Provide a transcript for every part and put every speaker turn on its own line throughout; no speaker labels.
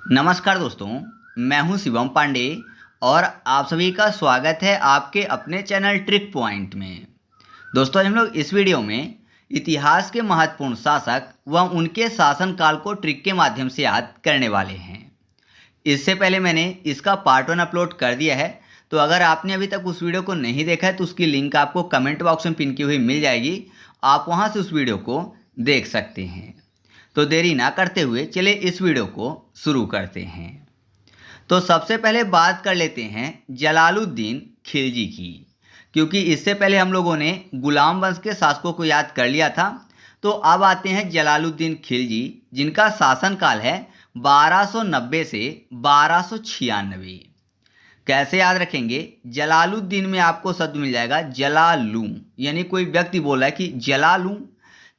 नमस्कार दोस्तों, मैं हूं शिवम पांडे और आप सभी का स्वागत है आपके अपने चैनल ट्रिक पॉइंट में। दोस्तों, हम लोग इस वीडियो में इतिहास के महत्वपूर्ण शासक व उनके शासनकाल को ट्रिक के माध्यम से याद करने वाले हैं। इससे पहले मैंने इसका पार्ट 1 अपलोड कर दिया है, तो अगर आपने अभी तक उस वीडियो को नहीं देखा है तो उसकी लिंक आपको कमेंट बॉक्स में पिन की हुई मिल जाएगी। आप वहां से उस वीडियो को देख सकते हैं। तो देरी ना करते हुए चलिए इस वीडियो को शुरू करते हैं। तो सबसे पहले बात कर लेते हैं जलालुद्दीन खिलजी की, क्योंकि इससे पहले हम लोगों ने गुलाम वंश के शासकों को याद कर लिया था। तो अब आते हैं जलालुद्दीन खिलजी, जिनका शासनकाल है 1290 से 1296। कैसे याद रखेंगे? जलालुद्दीन में आपको शब्द मिल जाएगा जलालू, यानी कोई व्यक्ति बोला है कि जला लूँ,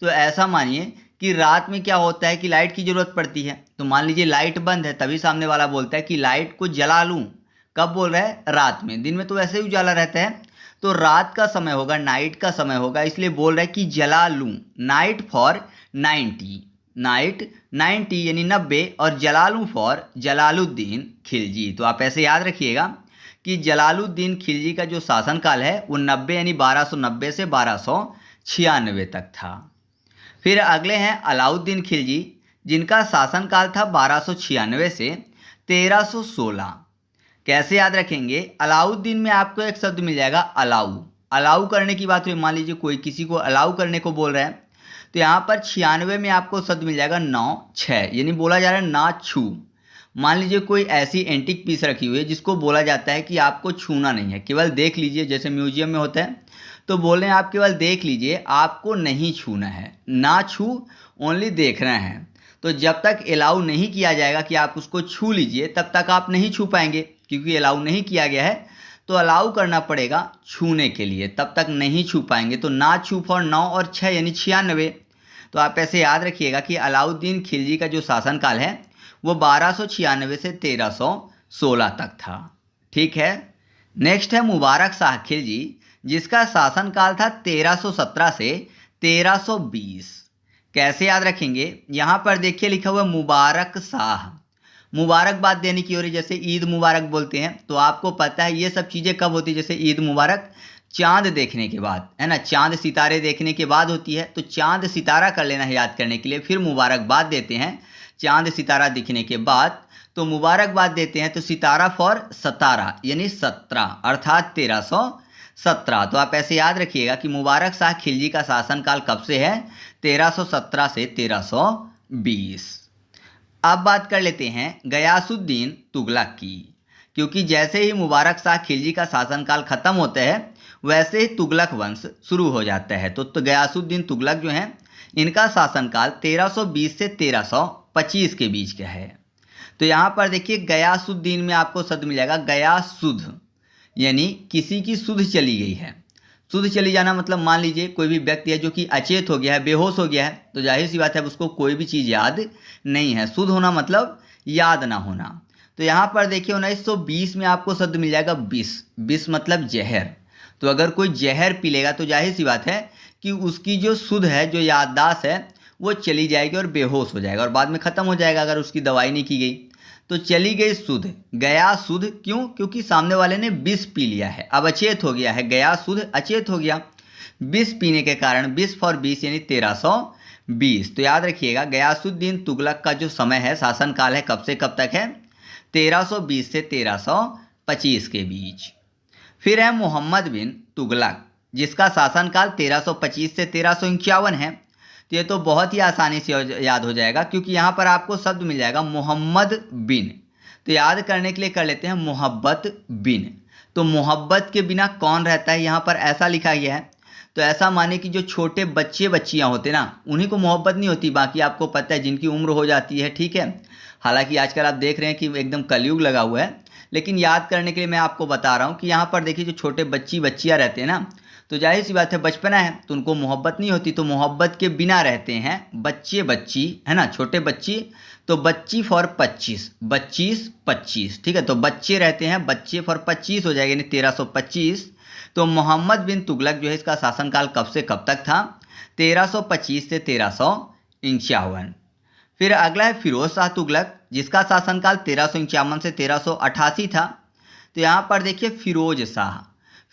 तो ऐसा मानिए कि रात में क्या होता है कि लाइट की ज़रूरत पड़ती है। तो मान लीजिए लाइट बंद है, तभी सामने वाला बोलता है कि लाइट को जला लूँ। कब बोल रहा है? रात में। दिन में तो वैसे ही उजाला रहता है, तो रात का समय होगा, नाइट का समय होगा, इसलिए बोल रहा है कि जला लूँ। नाइट फॉर 90, नाइट 90 यानी 90, और जला लूँ फॉर जलालुद्दीन खिलजी। तो आप ऐसे याद रखिएगा कि जलालुद्दीन खिलजी का जो शासनकाल है वो 90 यानी 1290 से 1296 तक था। फिर अगले हैं अलाउद्दीन खिलजी, जिनका शासनकाल था 1296 से 1316। कैसे याद रखेंगे? अलाउद्दीन में आपको एक शब्द मिल जाएगा अलाउ। अलाउ करने की बात हुई, मान लीजिए कोई किसी को अलाउ करने को बोल रहा है, तो यहाँ पर 96 में आपको शब्द मिल जाएगा 96, यानी बोला जा रहा है ना छू। मान लीजिए कोई ऐसी एंटीक पीस रखी हुई है जिसको बोला जाता है कि आपको छूना नहीं है, केवल देख लीजिए, जैसे म्यूजियम में होता है, तो बोल रहे हैं आप केवल देख लीजिए, आपको नहीं छूना है, ना छू, ओनली देखना है। तो जब तक अलाउ नहीं किया जाएगा कि आप उसको छू लीजिए, तब तक आप नहीं छू पाएंगे, क्योंकि अलाउ नहीं किया गया है। तो अलाउ करना पड़ेगा छूने के लिए, तब तक नहीं छू पाएंगे। तो ना छू फॉर 9 और 6 यानी 96। तो आप ऐसे याद रखिएगा कि अलाउद्दीन खिलजी का जो शासनकाल है वो 1296 से 1316 तक था। ठीक है। नेक्स्ट है मुबारक शाह खिलजी, जिसका शासनकाल था 1317 से 1320। कैसे याद रखेंगे? यहाँ पर देखिए लिखा हुआ मुबारक शाह, मुबारकबाद देने की हो रही, जैसे ईद मुबारक बोलते हैं। तो आपको पता है ये सब चीज़ें कब होती है? जैसे ईद मुबारक चांद देखने के बाद, है ना, चांद सितारे देखने के बाद होती है। तो चांद सितारा कर लेना है याद करने के लिए, फिर मुबारकबाद देते हैं चांद सितारा दिखने के बाद। तो मुबारकबाद देते हैं तो सितारा फॉर 17 यानी 17, अर्थात 1317। तो आप ऐसे याद रखिएगा कि मुबारक शाह खिलजी का शासनकाल कब से है? 1317 से 1320। अब बात कर लेते हैं गयासुद्दीन तुगलक की, क्योंकि जैसे ही मुबारक शाह खिलजी का शासनकाल खत्म होता है वैसे ही तुगलक वंश शुरू हो जाता है। तो गयासुद्दीन तुगलक जो हैं, इनका शासनकाल 1320 से 1325 के बीच का है। तो यहाँ पर देखिए गयासुद्दीन में आपको शब्द मिल जाएगा गयासुध, यानी किसी की सुध चली गई है। सुध चली जाना मतलब मान लीजिए कोई भी व्यक्ति है जो कि अचेत हो गया है, बेहोश हो गया है, तो जाहिर सी बात है उसको कोई भी चीज़ याद नहीं है। सुध होना मतलब याद ना होना। तो यहाँ पर देखिए 1920 में आपको शब्द मिल जाएगा विष। विष मतलब जहर। तो अगर कोई जहर पी लेगा तो जाहिर सी बात है कि उसकी जो सुध है, जो याददाश्त है, वो चली जाएगी और बेहोश हो जाएगा और बाद में ख़त्म हो जाएगा अगर उसकी दवाई नहीं की गई। तो चली गई सुध, गया सुध। क्यों? क्योंकि सामने वाले ने विष पी लिया है, अब अचेत हो गया है, गया सुध अचेत हो गया। विष पीने के कारण, विष फॉर 20 यानी 1320। तो याद रखिएगा गयासुद्दीन तुगलक का जो समय है, शासनकाल है, कब से कब तक है? 1320 से 1325 के बीच। फिर है मोहम्मद बिन तुगलक, जिसका शासनकाल 1325 से 1351 है। तो ये तो बहुत ही आसानी से याद हो जाएगा, क्योंकि यहाँ पर आपको शब्द मिल जाएगा मोहम्मद बिन। तो याद करने के लिए कर लेते हैं मोहब्बत बिन। तो मोहब्बत के बिना कौन रहता है? यहाँ पर ऐसा लिखा गया है। तो ऐसा माने कि जो छोटे बच्चे बच्चियाँ होते ना, उन्हीं को मोहब्बत नहीं होती, बाकी आपको पता है जिनकी उम्र हो जाती है। ठीक है। हालांकि आजकल आप देख रहे हैं कि एकदम कलयुग लगा हुआ है, लेकिन याद करने के लिए मैं आपको बता रहा हूँ कि यहाँ पर देखिए जो छोटे बच्चियाँ रहते हैं ना, तो जाहिर सी बात है बचपना है तो उनको मोहब्बत नहीं होती, तो मोहब्बत के बिना रहते हैं बच्चे बच्ची, है ना, छोटे बच्ची। तो बच्ची फॉर 25, 25। ठीक है। तो बच्चे रहते हैं, बच्चे फॉर 25 हो जाएगा यानी 1325। तो मोहम्मद बिन तुगलक जो है, इसका शासनकाल कब से कब तक था? 1325 से 1351। फिर अगला है फिरोज शाह तुगलक, जिसका शासनकाल 1351 से 1388 था। तो यहाँ पर देखिए फिरोज शाह,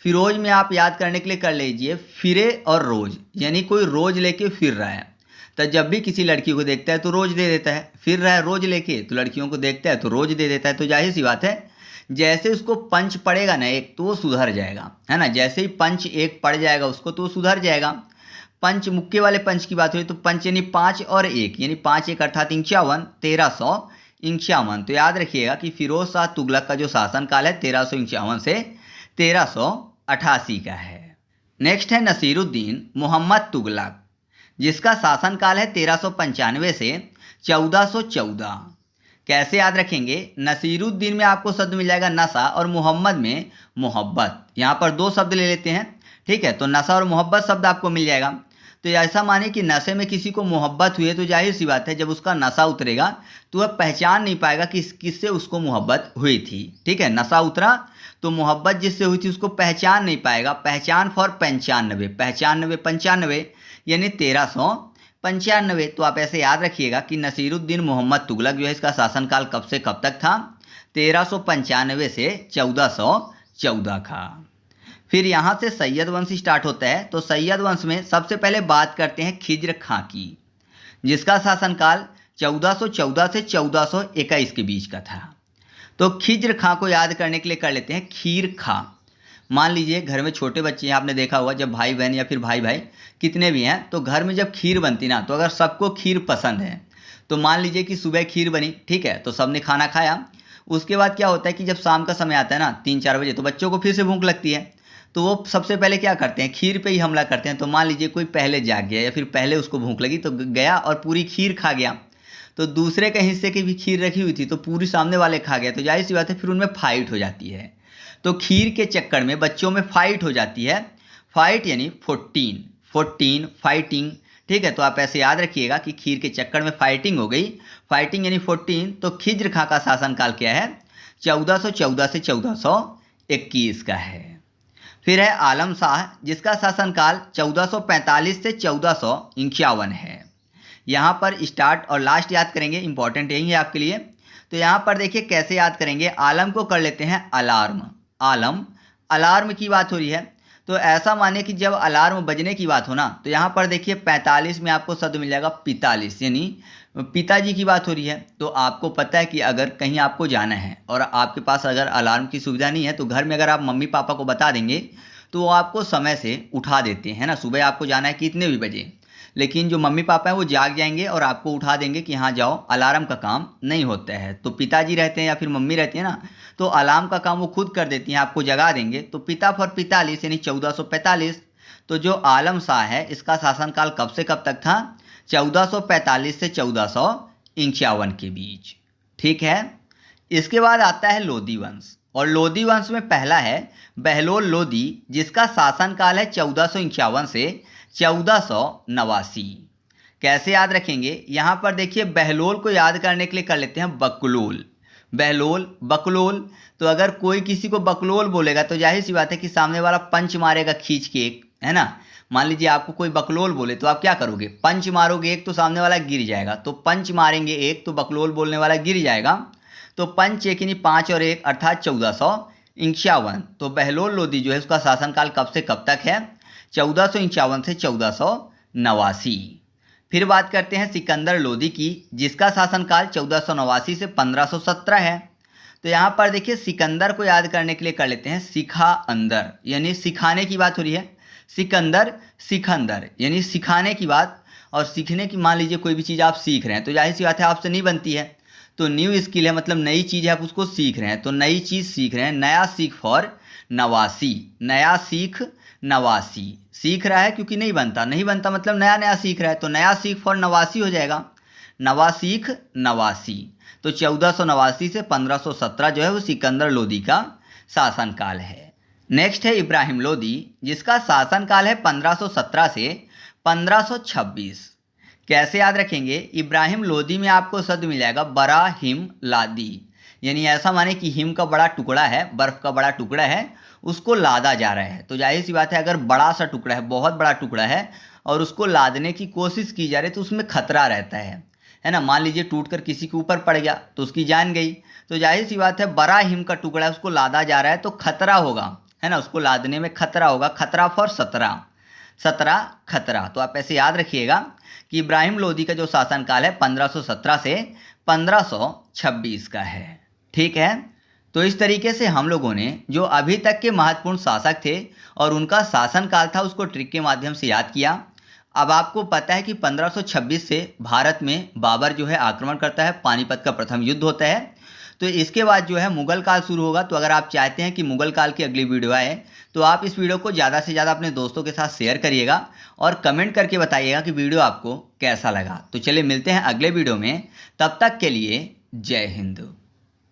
फिरोज में आप याद करने के लिए कर लीजिए फिरे और रोज, यानी कोई रोज लेके फिर रहा है। तो जब भी किसी लड़की को देखता है तो रोज दे देता है, फिर रहा है रोज लेके, तो लड़कियों को देखता है तो रोज दे देता है। तो जाहिर सी बात है जैसे उसको पंच पड़ेगा ना एक, तो वो सुधर जाएगा, है ना। जैसे ही पंच एक पड़ जाएगा उसको तो वो सुधर जाएगा। पंच मुक्के वाले पंच की बात हुई तो पंच यानी 5 और 1 यानी 5 1 अर्थात 51, 1351। तो याद रखिएगा कि फिरोज शाह तुगलक का जो शासनकाल है 1351 से 1388 का है। नेक्स्ट है नसीरुद्दीन मोहम्मद तुगलक, जिसका शासनकाल है 1395 से 1414। कैसे याद रखेंगे, नसीरुद्दीन में आपको शब्द मिल जाएगा नशा और मोहम्मद में मोहब्बत। यहाँ पर दो शब्द ले लेते हैं, ठीक है। तो नशा और मोहब्बत शब्द आपको मिल जाएगा। तो ऐसा माने कि नशे में किसी को मोहब्बत हुई है तो जाहिर सी बात है जब उसका नशा उतरेगा तो वह पहचान नहीं पाएगा कि किससे उसको मोहब्बत हुई थी, ठीक है। नशा उतरा तो मोहब्बत जिससे हुई थी उसको पहचान नहीं पाएगा। पहचान फॉर 95, 95 यानी 1395। तो आप ऐसे याद रखिएगा कि नसीरुद्दीन मोहम्मद तुगलक जो है इसका शासनकाल कब से कब तक था, 1395 से 1414 का। फिर यहाँ से सैयद वंश स्टार्ट होता है। तो सैयद वंश में सबसे पहले बात करते हैं खिज्र खां की, जिसका शासनकाल 1414 से 1421 के बीच का था। तो खिज्र खां को याद करने के लिए कर लेते हैं खीर खां। मान लीजिए घर में छोटे बच्चे हैं, आपने देखा होगा जब भाई बहन या फिर भाई भाई कितने भी हैं तो घर में जब खीर बनती ना, तो अगर सबको खीर पसंद है तो मान लीजिए कि सुबह खीर बनी, ठीक है, तो सबने खाना खाया। उसके बाद क्या होता है कि जब शाम का समय आता है ना 3-4 बजे, तो बच्चों को फिर से भूख लगती है। तो वो सबसे पहले क्या करते हैं, खीर पे ही हमला करते हैं। तो मान लीजिए कोई पहले जाग गया या फिर पहले उसको भूख लगी तो गया और पूरी खीर खा गया। तो दूसरे के हिस्से की भी खीर रखी हुई थी तो पूरी सामने वाले खा गया। तो जाहिर सी बात है फिर उनमें फाइट हो जाती है। तो खीर के चक्कर में बच्चों में फाइट हो जाती है। फाइट यानी 14 फाइटिंग, ठीक है। तो आप ऐसे याद रखिएगा कि खीर के चक्कर में फाइटिंग हो गई, फाइटिंग यानी 14। तो खिज्र खां का शासनकाल क्या है, 1414 से 1421 का है। फिर है आलम शाह, जिसका शासनकाल 1445 से 1451 है। यहाँ पर स्टार्ट और लास्ट याद करेंगे, इंपॉर्टेंट यही है आपके लिए। तो यहाँ पर देखिए कैसे याद करेंगे, आलम को कर लेते हैं अलार्म। अलार्म की बात हो रही है तो ऐसा माने कि जब अलार्म बजने की बात हो ना, तो यहाँ पर देखिए 45 में आपको शब्द मिल जाएगा 45 यानी पिताजी की बात हो रही है। तो आपको पता है कि अगर कहीं आपको जाना है और आपके पास अगर अलार्म की सुविधा नहीं है तो घर में अगर आप मम्मी पापा को बता देंगे तो वो आपको समय से उठा देते हैं ना। सुबह आपको जाना है कितने भी बजे, लेकिन जो मम्मी पापा हैं वो जाग जाएंगे और आपको उठा देंगे कि हाँ जाओ, अलार्म का काम नहीं होता है। तो पिताजी रहते हैं या फिर मम्मी रहती है ना, तो अलार्म का काम वो खुद कर देती हैं, आपको जगा देंगे। तो पिता फॉर 45 यानी 1445। तो जो आलम शाह है इसका शासनकाल कब से कब तक था, 1445 से 1451 के बीच, ठीक है। इसके बाद आता है लोधी वंश, और लोधी वंश में पहला है बहलोल लोधी, जिसका शासनकाल है 1451 से 1489। कैसे याद रखेंगे, यहाँ पर देखिए बहलोल को याद करने के लिए कर लेते हैं बकलोल। बहलोल बकलोल, तो अगर कोई किसी को बकलोल बोलेगा तो जाहिर सी बात है कि सामने वाला पंच मारेगा खींच के एक, है ना। मान लीजिए आपको कोई बकलोल बोले तो आप क्या करोगे, पंच मारोगे एक तो सामने वाला गिर जाएगा। तो पंच मारेंगे एक तो बकलोल बोलने वाला गिर जाएगा। तो पंच एक यानी 5 और 1 अर्थात 1451। तो बहलोल लोधी जो है उसका शासनकाल कब से कब तक है, 1451 से 1489। फिर बात करते हैं सिकंदर लोधी की, जिसका शासनकाल 1489 से 1517 है। तो यहाँ पर देखिए सिकंदर को याद करने के लिए कर लेते हैं सिखा अंदर, यानी सिखाने की बात हो रही है। सिकंदर सिखंदर यानी सिखाने की बात, और सीखने की, मान लीजिए कोई भी चीज़ आप सीख रहे हैं तो जाहिर सी बात है आपसे नहीं बनती है। तो न्यू स्किल है, मतलब नई चीज़ है, आप उसको सीख रहे हैं। तो नई चीज़ सीख रहे हैं, नया सीख फॉर नवासी, नया सीख नवासी। सीख रहा है क्योंकि नहीं बनता मतलब नया नया सीख रहा है। तो नया सीख फॉर नवासी हो जाएगा, नवा सीख नवासी। तो 1489 से 1517 जो है वो सिकंदर लोधी का शासनकाल है। नेक्स्ट है इब्राहिम लोधी, जिसका शासनकाल है 1517 से 1526। कैसे याद रखेंगे, इब्राहिम लोधी में आपको शब्द मिल जाएगा बड़ा हिम लादी, यानी ऐसा माने कि हिम का बड़ा टुकड़ा है, बर्फ का बड़ा टुकड़ा है, उसको लादा जा रहा है। तो जाहिर सी बात है अगर बड़ा सा टुकड़ा है, बहुत बड़ा टुकड़ा है और उसको लादने की कोशिश की जा रही है तो उसमें खतरा रहता है है ना, मान लीजिए टूट कर किसी के ऊपर पड़ गया तो उसकी जान गई। तो जाहिर सी बात है, बड़ा हिम का टुकड़ा है, उसको लादा जा रहा है तो खतरा होगा, है ना, उसको लादने में खतरा होगा। खतरा फॉर 17, 17 खतरा। तो आप ऐसे याद रखिएगा कि इब्राहिम लोदी का जो शासनकाल है 1517 से 1526 का है। ठीक है, तो इस तरीके से हम लोगों ने जो अभी तक के महत्वपूर्ण शासक थे और उनका शासनकाल था उसको ट्रिक के माध्यम से याद किया। अब आपको पता है कि 1526 से भारत में बाबर जो है आक्रमण करता है, पानीपत का प्रथम युद्ध होता है। तो इसके बाद जो है मुगल काल शुरू होगा। तो अगर आप चाहते हैं कि मुगल काल की अगली वीडियो आए तो आप इस वीडियो को ज़्यादा से ज़्यादा अपने दोस्तों के साथ शेयर करिएगा और कमेंट करके बताइएगा कि वीडियो आपको कैसा लगा। तो चलिए मिलते हैं अगले वीडियो में, तब तक के लिए जय हिंद।